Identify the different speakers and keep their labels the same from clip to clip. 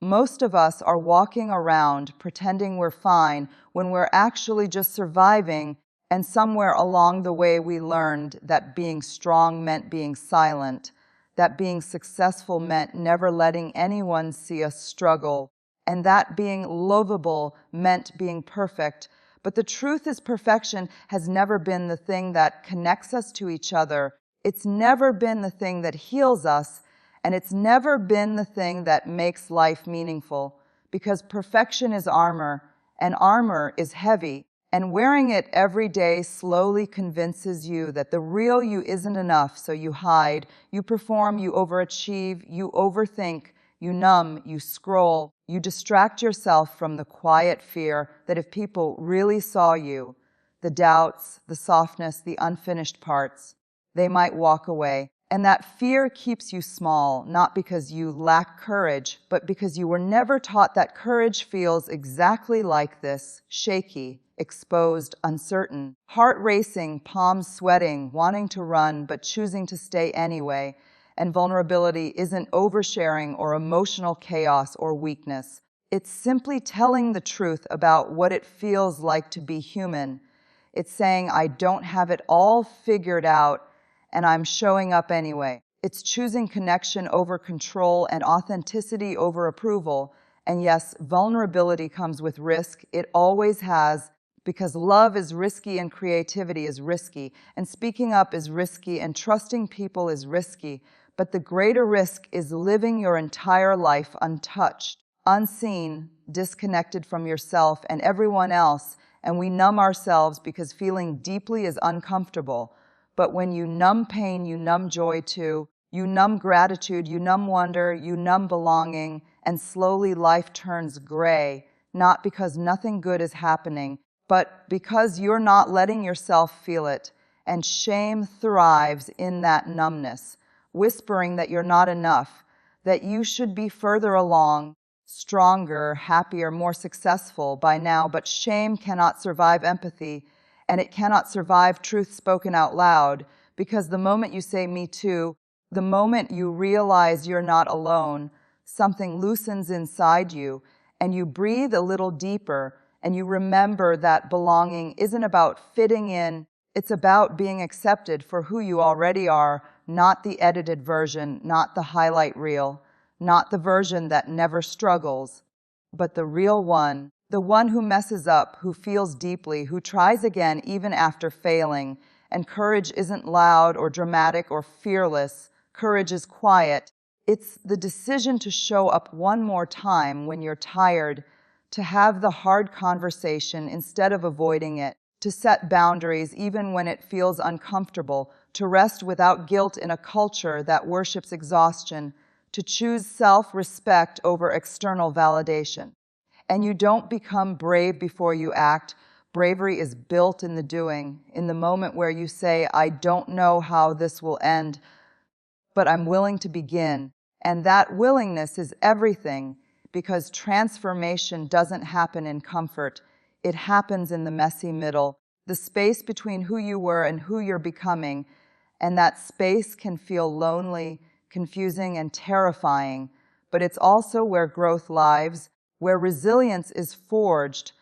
Speaker 1: Most of us are walking around pretending we're fine when we're actually just surviving, and somewhere along the way we learned that being strong meant being silent, that being successful meant never letting anyone see us struggle, and that being lovable meant being perfect. But the truth is, perfection has never been the thing that connects us to each other. It's never been the thing that heals us, and it's never been the thing that makes life meaningful. Because perfection is armor, and armor is heavy, and wearing it every day slowly convinces you that the real you isn't enough, so you hide, you perform, you overachieve, you overthink, you numb, you scroll, you distract yourself from the quiet fear that if people really saw you, the doubts, the softness, the unfinished parts, they might walk away. And that fear keeps you small, not because you lack courage, but because you were never taught that courage feels exactly like this: shaky, exposed, uncertain, heart racing, palms sweating, wanting to run, but choosing to stay anyway. And vulnerability isn't oversharing or emotional chaos or weakness. It's simply telling the truth about what it feels like to be human. It's saying, I don't have it all figured out, and I'm showing up anyway. It's choosing connection over control and authenticity over approval. And yes, vulnerability comes with risk. It always has, because love is risky and creativity is risky, and speaking up is risky and trusting people is risky. But the greater risk is living your entire life untouched, unseen, disconnected from yourself and everyone else, and we numb ourselves because feeling deeply is uncomfortable. But when you numb pain, you numb joy too. You numb gratitude, you numb wonder, you numb belonging, and slowly life turns gray, not because nothing good is happening, but because you're not letting yourself feel it. And shame thrives in that numbness, whispering that you're not enough, that you should be further along, stronger, happier, more successful by now. But shame cannot survive empathy, and it cannot survive truth spoken out loud, because the moment you say me too, the moment you realize you're not alone, something loosens inside you, and you breathe a little deeper, and you remember that belonging isn't about fitting in, it's about being accepted for who you already are, not the edited version, not the highlight reel, not the version that never struggles, but the real one, the one who messes up, who feels deeply, who tries again even after failing. And courage isn't loud or dramatic or fearless. Courage is quiet. It's the decision to show up one more time when you're tired, to have the hard conversation instead of avoiding it, to set boundaries even when it feels uncomfortable, to rest without guilt in a culture that worships exhaustion, to choose self-respect over external validation. And you don't become brave before you act. Bravery is built in the doing, in the moment where you say, I don't know how this will end, but I'm willing to begin. And that willingness is everything, because transformation doesn't happen in comfort. It happens in the messy middle, the space between who you were and who you're becoming. And that space can feel lonely, confusing, and terrifying, but it's also where growth lives, where resilience is forged,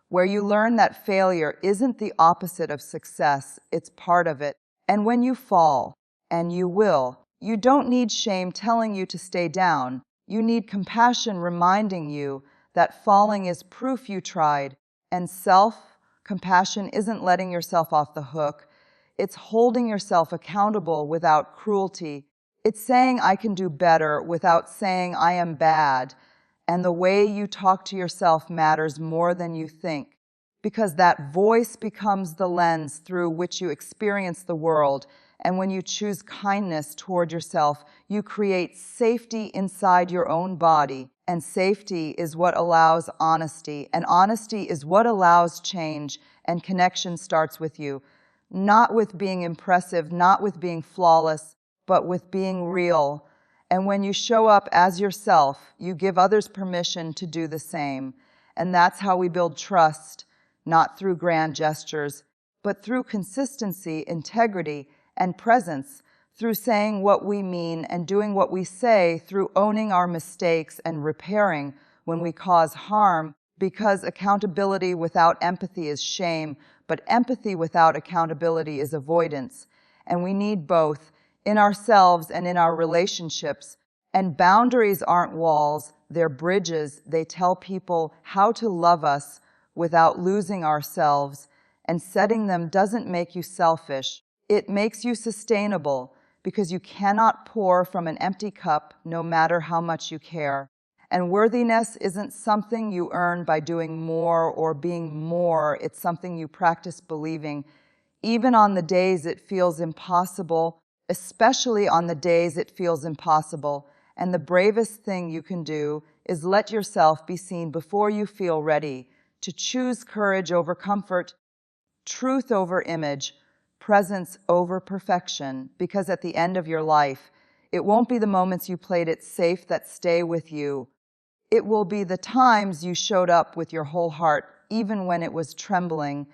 Speaker 1: where you learn that failure isn't the opposite of success, it's part of it. And when you fall, and you will, you don't need shame telling you to stay down. You need compassion reminding you that falling is proof you tried. And self-compassion isn't letting yourself off the hook. It's holding yourself accountable without cruelty. It's saying I can do better without saying I am bad. And the way you talk to yourself matters more than you think, because that voice becomes the lens through which you experience the world. And when you choose kindness toward yourself, you create safety inside your own body. And safety is what allows honesty. And honesty is what allows change. And connection starts with you. Not with being impressive, not with being flawless, but with being real. And when you show up as yourself, you give others permission to do the same. And that's how we build trust, not through grand gestures, but through consistency, integrity, and presence, through saying what we mean and doing what we say, through owning our mistakes and repairing when we cause harm, because accountability without empathy is shame, but empathy without accountability is avoidance. And we need both in ourselves and in our relationships. And boundaries aren't walls, they're bridges. They tell people how to love us without losing ourselves. And setting them doesn't make you selfish. It makes you sustainable, because you cannot pour from an empty cup no matter how much you care. And worthiness isn't something you earn by doing more or being more. It's something you practice believing, even on the days it feels impossible, especially on the days it feels impossible. And the bravest thing you can do is let yourself be seen before you feel ready, to choose courage over comfort, truth over image, presence over perfection, because at the end of your life, it won't be the moments you played it safe that stay with you. It will be the times you showed up with your whole heart, even when it was trembling,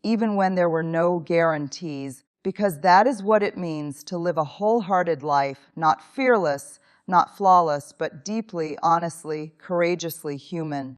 Speaker 1: even when there were no guarantees, because that is what it means to live a wholehearted life, not fearless, not flawless, but deeply, honestly, courageously human.